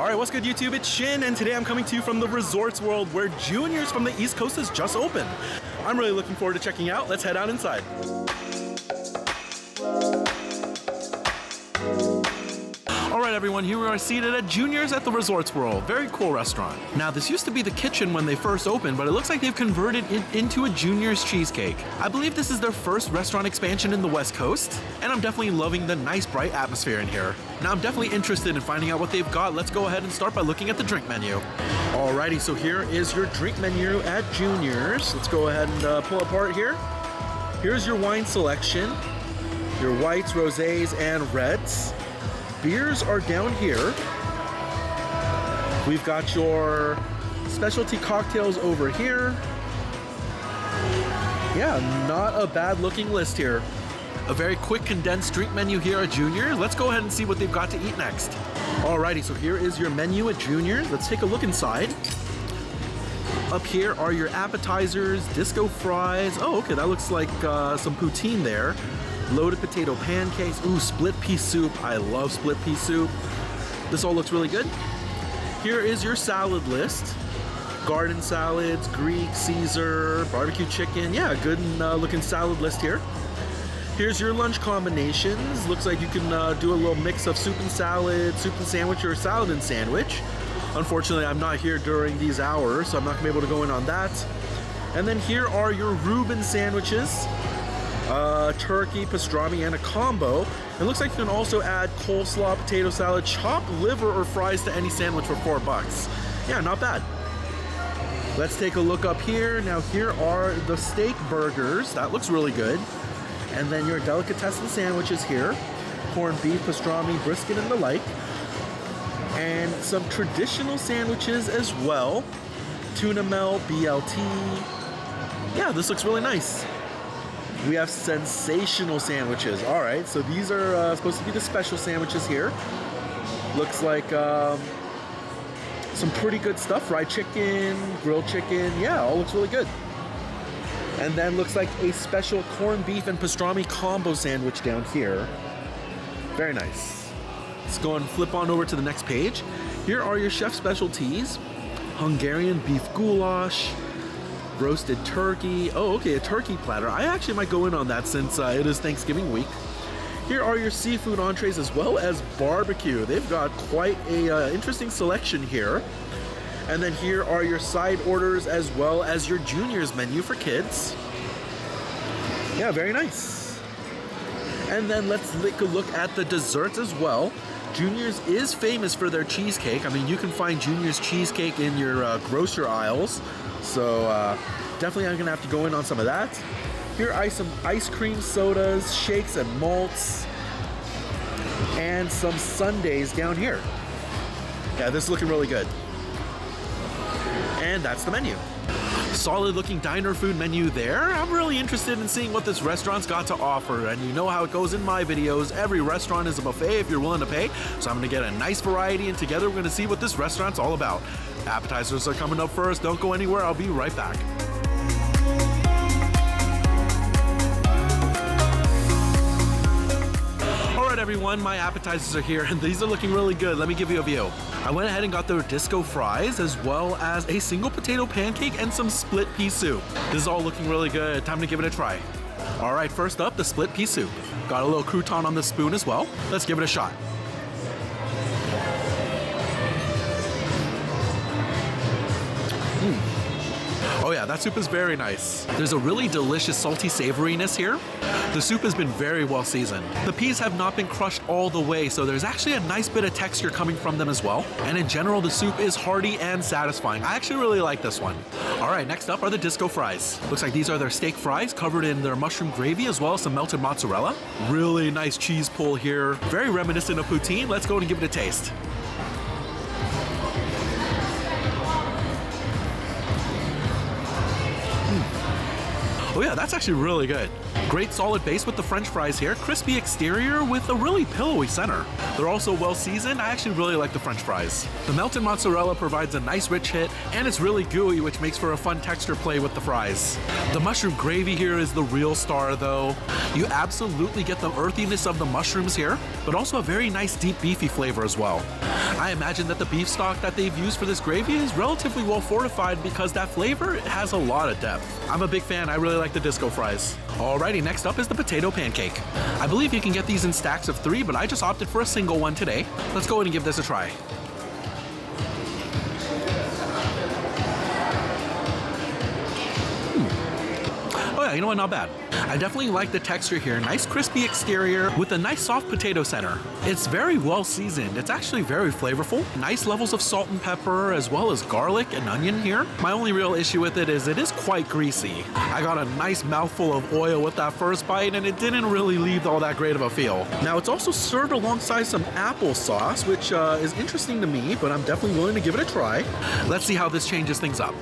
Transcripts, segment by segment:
Alright, what's good YouTube? It's Shin, and today I'm coming to you from the Resorts World where Juniors from the East Coast has just opened. I'm really looking forward to checking out. Let's head out inside. Alright everyone, here we are seated at Juniors at the Resorts World. Very cool restaurant. Now this used to be the kitchen when they first opened, but it looks like they've converted it into a Juniors Cheesecake. I believe this is their first restaurant expansion in the West Coast, and I'm definitely loving the nice bright atmosphere in here. Now I'm definitely interested in finding out what they've got. Let's go ahead and start by looking at the drink menu. Alrighty, so here is your drink menu at Juniors. Let's go ahead and pull apart here. Here's your wine selection, your whites, rosés, and reds. Beers are down here. We've got your specialty cocktails over here. Yeah, not a bad looking list here. A very quick condensed drink menu here at Juniors. Let's go ahead and see what they've got to eat next. Alrighty, so here is your menu at Juniors. Let's take a look inside. Up here are your appetizers, disco fries. Oh, okay, that looks like some poutine there. Loaded potato pancakes. Ooh, split pea soup. I love split pea soup. This all looks really good. Here is your salad list. Garden salads, Greek, Caesar, barbecue chicken. Yeah, good looking salad list here. Here's your lunch combinations. Looks like you can do a little mix of soup and salad, soup and sandwich, or salad and sandwich. Unfortunately, I'm not here during these hours, so I'm not gonna be able to go in on that. And then here are your Reuben sandwiches. Turkey, pastrami, and a combo. It looks like you can also add coleslaw, potato salad, chopped liver, or fries to any sandwich for $4. Yeah, not bad. Let's take a look up here. Now here are the steak burgers. That looks really good. And then your delicatessen sandwiches here. Corned beef, pastrami, brisket, and the like. And some traditional sandwiches as well. Tuna melt, BLT. Yeah, this looks really nice. We have sensational sandwiches. All right, so these are supposed to be the special sandwiches here. Looks like some pretty good stuff. Fried chicken, grilled chicken. Yeah, all looks really good. And then looks like a special corned beef and pastrami combo sandwich down here. Very nice. Let's go and flip on over to the next page. Here are your chef specialties. Hungarian beef goulash. Roasted turkey. Oh, okay, a turkey platter. I actually might go in on that since it is Thanksgiving week. Here are your seafood entrees as well as barbecue. They've got quite a interesting selection here. And then here are your side orders as well as your Juniors menu for kids. Yeah, very nice. And then let's take a look at the desserts as well. Juniors is famous for their cheesecake. I mean, you can find Juniors cheesecake in your grocery aisles. So definitely I'm gonna have to go in on some of that. Here are some ice cream sodas, shakes and malts, and some sundaes down here. Yeah, this is looking really good. And that's the menu. Solid looking diner food menu there. I'm really interested in seeing what this restaurant's got to offer, and you know how it goes in my videos. Every restaurant is a buffet if you're willing to pay, so I'm gonna get a nice variety, and together we're gonna see what this restaurant's all about. Appetizers are coming up first. Don't go anywhere. I'll be right back. Alright everyone, my appetizers are here and these are looking really good. Let me give you a view. I went ahead and got the disco fries as well as a single potato pancake and some split pea soup. This is all looking really good. Time to give it a try. Alright, first up, the split pea soup. Got a little crouton on the spoon as well. Let's give it a shot. Oh yeah, that soup is very nice. There's a really delicious salty savoriness here. The soup has been very well seasoned. The peas have not been crushed all the way, so there's actually a nice bit of texture coming from them as well. And in general, the soup is hearty and satisfying. I actually really like this one. All right, next up are the disco fries. Looks like these are their steak fries covered in their mushroom gravy as well as some melted mozzarella. Really nice cheese pull here. Very reminiscent of poutine. Let's go and give it a taste. Oh yeah, that's actually really good. Great solid base with the french fries here, crispy exterior with a really pillowy center. They're also well seasoned. I actually really like the french fries. The melted mozzarella provides a nice rich hit, and it's really gooey, which makes for a fun texture play with the fries. The mushroom gravy here is the real star though. You absolutely get the earthiness of the mushrooms here, but also a very nice deep beefy flavor as well. I imagine that the beef stock that they've used for this gravy is relatively well fortified because that flavor has a lot of depth. I'm a big fan, I really like the disco fries. Alrighty, next up is the potato pancake. I believe you can get these in stacks of 3, but I just opted for a single one today. Let's go ahead and give this a try. Oh yeah, you know what, not bad. I definitely like the texture here. Nice crispy exterior with a nice soft potato center. It's very well seasoned. It's actually very flavorful. Nice levels of salt and pepper as well as garlic and onion here. My only real issue with it is quite greasy. I got a nice mouthful of oil with that first bite and it didn't really leave all that great of a feel. Now it's also served alongside some applesauce, which is interesting to me, but I'm definitely willing to give it a try. Let's see how this changes things up.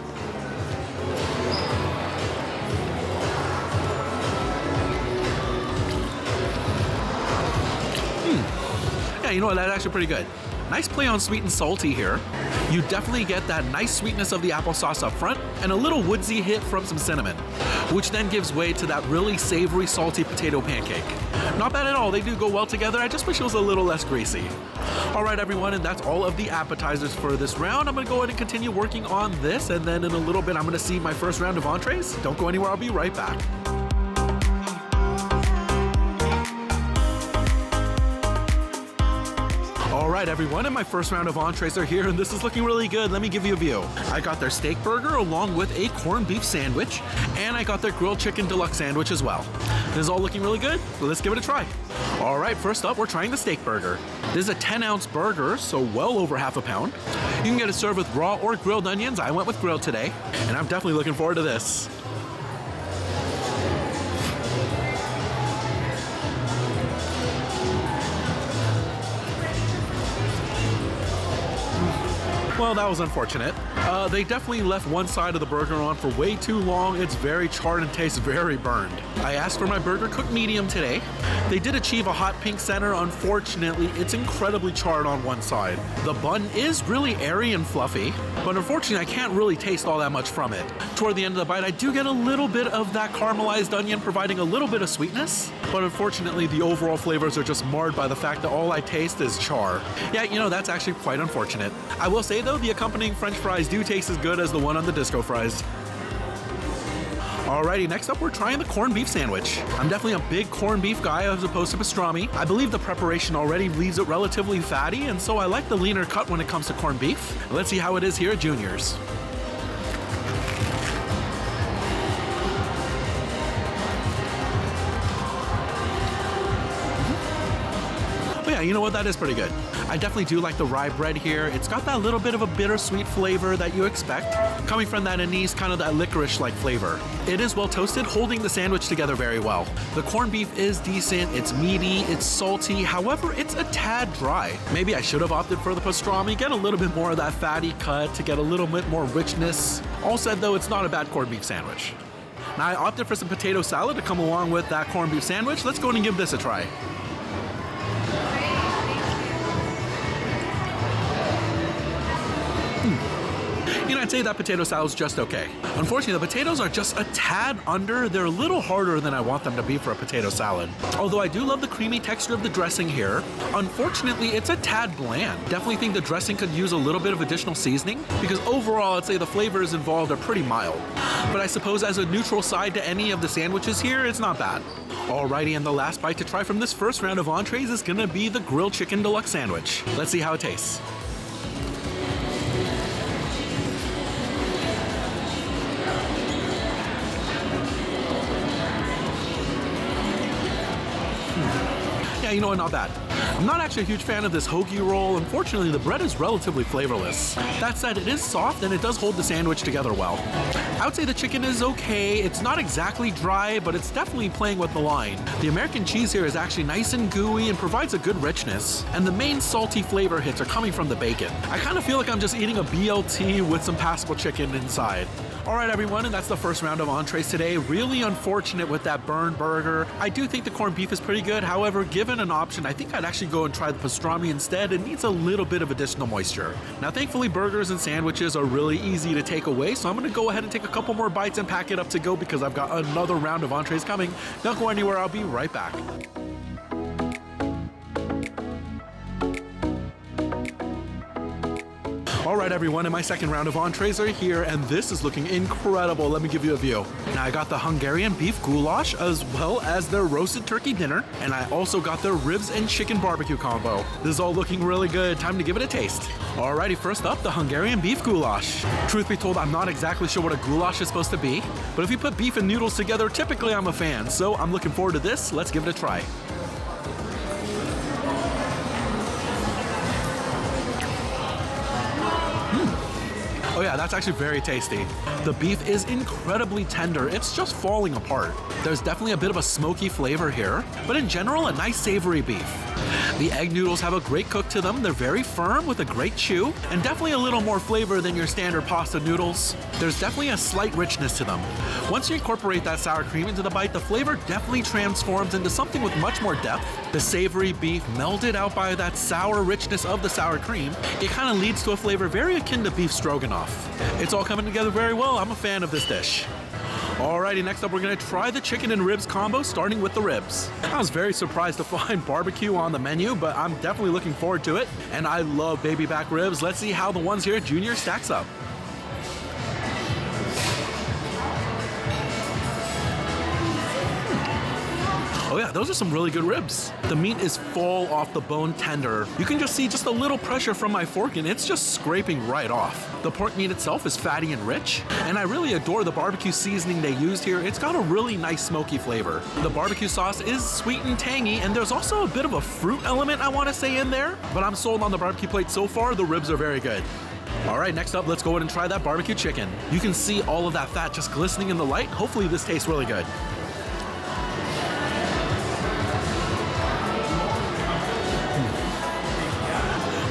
You know what, that's actually pretty good. Nice play on sweet and salty here. You definitely get that nice sweetness of the applesauce up front and a little woodsy hit from some cinnamon, which then gives way to that really savory, salty potato pancake. Not bad at all, they do go well together. I just wish it was a little less greasy. All right, everyone, and that's all of the appetizers for this round. I'm gonna go ahead and continue working on this, and then in a little bit, I'm gonna see my first round of entrees. Don't go anywhere, I'll be right back. Alright everyone, and my first round of entrees are here and this is looking really good. Let me give you a view. I got their steak burger along with a corned beef sandwich, and I got their grilled chicken deluxe sandwich as well. This is all looking really good, so let's give it a try. Alright, first up we're trying the steak burger. This is a 10-ounce burger, so well over half a pound. You can get it served with raw or grilled onions. I went with grilled today, and I'm definitely looking forward to this. Well, that was unfortunate. They definitely left one side of the burger on for way too long. It's very charred and tastes very burned. I asked for my burger cooked medium today. They did achieve a hot pink center. Unfortunately, it's incredibly charred on one side. The bun is really airy and fluffy, but unfortunately, I can't really taste all that much from it. Toward the end of the bite, I do get a little bit of that caramelized onion, providing a little bit of sweetness, but unfortunately, the overall flavors are just marred by the fact that all I taste is char. Yeah, you know, that's actually quite unfortunate. I will say though, the accompanying French fries do taste as good as the one on the disco fries. Alrighty, next up we're trying the corned beef sandwich. I'm definitely a big corned beef guy as opposed to pastrami. I believe the preparation already leaves it relatively fatty, and so I like the leaner cut when it comes to corned beef. Let's see how it is here at Junior's. Yeah, you know what, that is pretty good. I definitely do like the rye bread here. It's got that little bit of a bittersweet flavor that you expect, coming from that anise, kind of that licorice-like flavor. It is well toasted, holding the sandwich together very well. The corned beef is decent, it's meaty, it's salty, however, it's a tad dry. Maybe I should have opted for the pastrami, get a little bit more of that fatty cut to get a little bit more richness. All said though, it's not a bad corned beef sandwich. Now I opted for some potato salad to come along with that corned beef sandwich. Let's go ahead and give this a try. You know, I'd say that potato salad's just okay. Unfortunately, the potatoes are just a tad under. They're a little harder than I want them to be for a potato salad. Although I do love the creamy texture of the dressing here, unfortunately, it's a tad bland. Definitely think the dressing could use a little bit of additional seasoning, because overall, I'd say the flavors involved are pretty mild. But I suppose as a neutral side to any of the sandwiches here, it's not bad. Alrighty, and the last bite to try from this first round of entrees is gonna be the grilled chicken deluxe sandwich. Let's see how it tastes. You know what, not bad. I'm not actually a huge fan of this hoagie roll. Unfortunately, the bread is relatively flavorless. That said, it is soft and it does hold the sandwich together well. I would say the chicken is okay. It's not exactly dry, but it's definitely playing with the line. The American cheese here is actually nice and gooey and provides a good richness. And the main salty flavor hits are coming from the bacon. I kind of feel like I'm just eating a BLT with some passable chicken inside. Alright everyone, and that's the first round of entrees today. Really unfortunate with that burned burger. I do think the corned beef is pretty good. However, given an option, I think I'd actually go and try the pastrami instead. It needs a little bit of additional moisture. Now thankfully, burgers and sandwiches are really easy to take away, so I'm going to go ahead and take a couple more bites and pack it up to go because I've got another round of entrees coming. Don't go anywhere, I'll be right back. All right, everyone, and my second round of entrees are here, and this is looking incredible. Let me give you a view. Now, I got the Hungarian beef goulash, as well as their roasted turkey dinner, and I also got their ribs and chicken barbecue combo. This is all looking really good. Time to give it a taste. Alrighty, first up, the Hungarian beef goulash. Truth be told, I'm not exactly sure what a goulash is supposed to be, but if you put beef and noodles together, typically I'm a fan, so I'm looking forward to this. Let's give it a try. Oh yeah, that's actually very tasty. The beef is incredibly tender. It's just falling apart. There's definitely a bit of a smoky flavor here, but in general, a nice savory beef. The egg noodles have a great cook to them. They're very firm with a great chew, and definitely a little more flavor than your standard pasta noodles. There's definitely a slight richness to them. Once you incorporate that sour cream into the bite, the flavor definitely transforms into something with much more depth. The savory beef melded out by that sour richness of the sour cream, it kind of leads to a flavor very akin to beef stroganoff. It's all coming together very well. I'm a fan of this dish. Alrighty, next up we're gonna try the chicken and ribs combo, starting with the ribs. I was very surprised to find barbecue on the menu, but I'm definitely looking forward to it. And I love baby back ribs. Let's see how the ones here at Junior stacks up. Oh yeah, those are some really good ribs. The meat is full off the bone tender. You can just see just a little pressure from my fork and it's just scraping right off. The pork meat itself is fatty and rich, and I really adore the barbecue seasoning they used here. It's got a really nice smoky flavor. The barbecue sauce is sweet and tangy, and there's also a bit of a fruit element I want to say in there, but I'm sold on the barbecue plate so far. The ribs are very good. All right, next up, let's go ahead and try that barbecue chicken. You can see all of that fat just glistening in the light. Hopefully this tastes really good.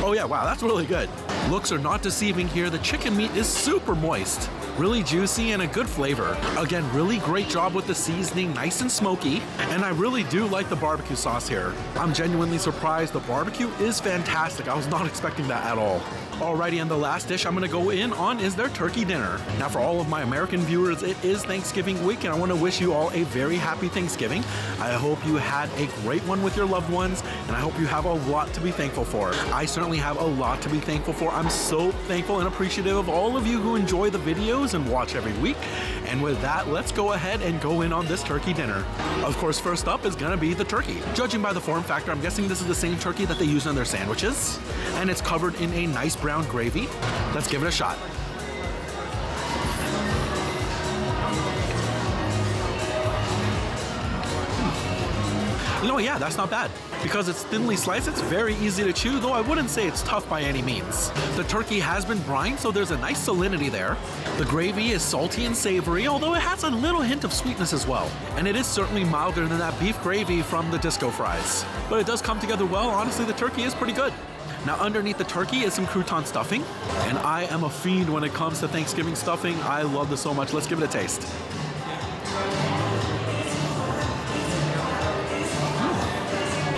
Oh yeah, wow, that's really good. Looks are not deceiving here. The chicken meat is super moist, really juicy and a good flavor. Again, really great job with the seasoning, nice and smoky, and I really do like the barbecue sauce here. I'm genuinely surprised. The barbecue is fantastic. I was not expecting that at all. Alrighty, and the last dish I'm gonna go in on is their turkey dinner. Now for all of my American viewers, it is Thanksgiving week, and I wanna wish you all a very happy Thanksgiving. I hope you had a great one with your loved ones, and I hope you have a lot to be thankful for. I certainly have a lot to be thankful for. I'm so thankful and appreciative of all of you who enjoy the videos and watch every week. And with that, let's go ahead and go in on this turkey dinner. Of course, first up is gonna be the turkey. Judging by the form factor, I'm guessing this is the same turkey that they use on their sandwiches, and it's covered in a nice brown gravy. Let's give it a shot. You know, yeah, that's not bad. Because it's thinly sliced, it's very easy to chew, though I wouldn't say it's tough by any means. The turkey has been brined, so there's a nice salinity there. The gravy is salty and savory, although it has a little hint of sweetness as well. And it is certainly milder than that beef gravy from the disco fries. But it does come together well. Honestly, the turkey is pretty good. Now underneath the turkey is some crouton stuffing, and I am a fiend when it comes to Thanksgiving stuffing. I love this so much. Let's give it a taste.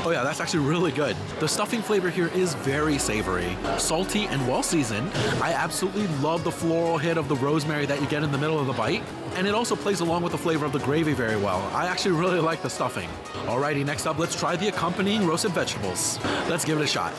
Oh yeah, that's actually really good. The stuffing flavor here is very savory, salty and well seasoned. I absolutely love the floral hit of the rosemary that you get in the middle of the bite, and it also plays along with the flavor of the gravy very well. I actually really like the stuffing. Alrighty, next up, let's try the accompanying roasted vegetables. Let's give it a shot.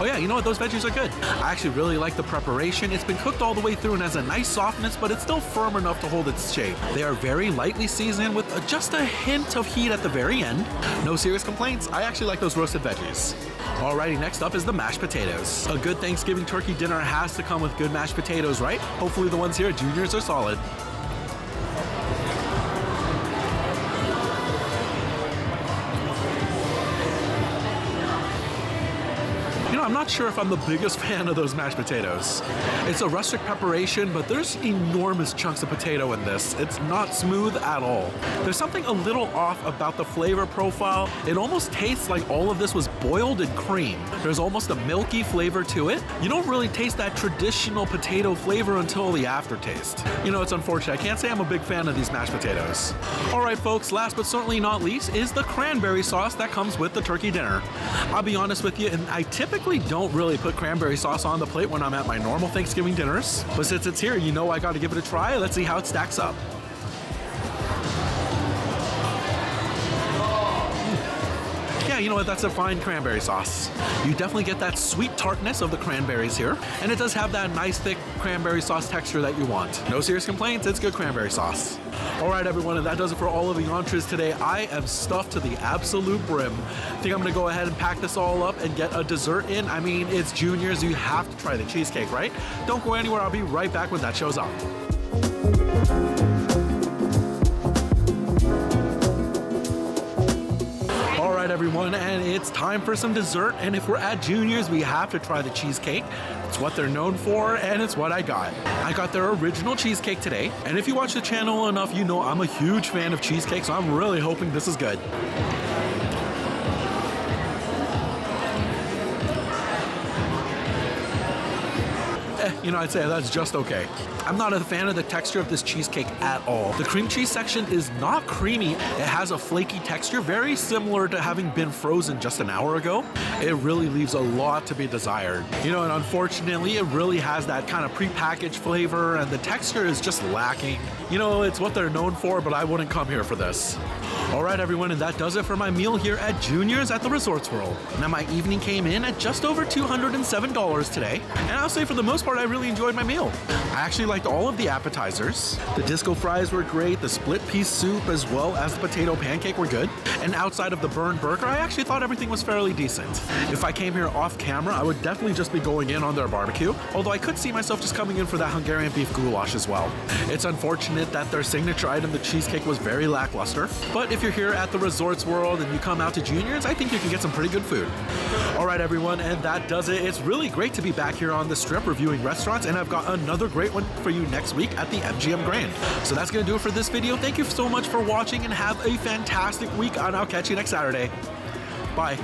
Oh yeah, you know what? Those veggies are good. I actually really like the preparation. It's been cooked all the way through and has a nice softness, but it's still firm enough to hold its shape. They are very lightly seasoned with just a hint of heat at the very end. No serious complaints. I actually like those roasted veggies. Alrighty, next up is the mashed potatoes. A good Thanksgiving turkey dinner has to come with good mashed potatoes, right? Hopefully the ones here at Junior's are solid. I'm not sure if I'm the biggest fan of those mashed potatoes. It's a rustic preparation, but there's enormous chunks of potato in this. It's not smooth at all. There's something a little off about the flavor profile. It almost tastes like all of this was boiled in cream. There's almost a milky flavor to it. You don't really taste that traditional potato flavor until the aftertaste. You know, it's unfortunate. I can't say I'm a big fan of these mashed potatoes. All right, folks, last but certainly not least is the cranberry sauce that comes with the turkey dinner. I'll be honest with you, and I typically don't really put cranberry sauce on the plate when I'm at my normal Thanksgiving dinners, but since it's here, you know I gotta give it a try. Let's see how it stacks up. you know what, that's a fine cranberry sauce. You definitely get that sweet tartness of the cranberries here, and it does have that nice thick cranberry sauce texture that you want. No serious complaints, it's good cranberry sauce. Alright everyone, and that does it for all of the entrees today. I am stuffed to the absolute brim. I think I'm gonna go ahead and pack this all up and get a dessert in. I mean, it's juniors, you have to try the cheesecake, right? Don't go anywhere, I'll be right back when that shows up. Alright everyone, and it's time for some dessert, and if we're at Junior's, we have to try the cheesecake. It's what they're known for, and it's what I got. I got their original cheesecake today, and if you watch the channel enough, you know I'm a huge fan of cheesecake, so I'm really hoping this is good. You know, I'd say that's just okay. I'm not a fan of the texture of this cheesecake at all. The cream cheese section is not creamy. It has a flaky texture, very similar to having been frozen just an hour ago. It really leaves a lot to be desired. You know, and unfortunately, it really has that kind of prepackaged flavor, and the texture is just lacking. You know, it's what they're known for, but I wouldn't come here for this. Alright everyone, and that does it for my meal here at Junior's at the Resorts World. Now my evening came in at just over $207 today, and I'll say for the most part I really enjoyed my meal. I actually liked all of the appetizers. The disco fries were great, the split piece soup as well as the potato pancake were good, and outside of the burned burger I actually thought everything was fairly decent. If I came here off camera I would definitely just be going in on their barbecue, although I could see myself just coming in for that Hungarian beef goulash as well. It's unfortunate that their signature item, the cheesecake, was very lackluster, but if you're here at the Resorts World and you come out to Junior's, I think you can get some pretty good food. Alright everyone, and that does it. It's really great to be back here on the Strip reviewing restaurants, and I've got another great one for you next week at the MGM Grand. So that's going to do it for this video. Thank you so much for watching and have a fantastic week, and I'll catch you next Saturday. Bye.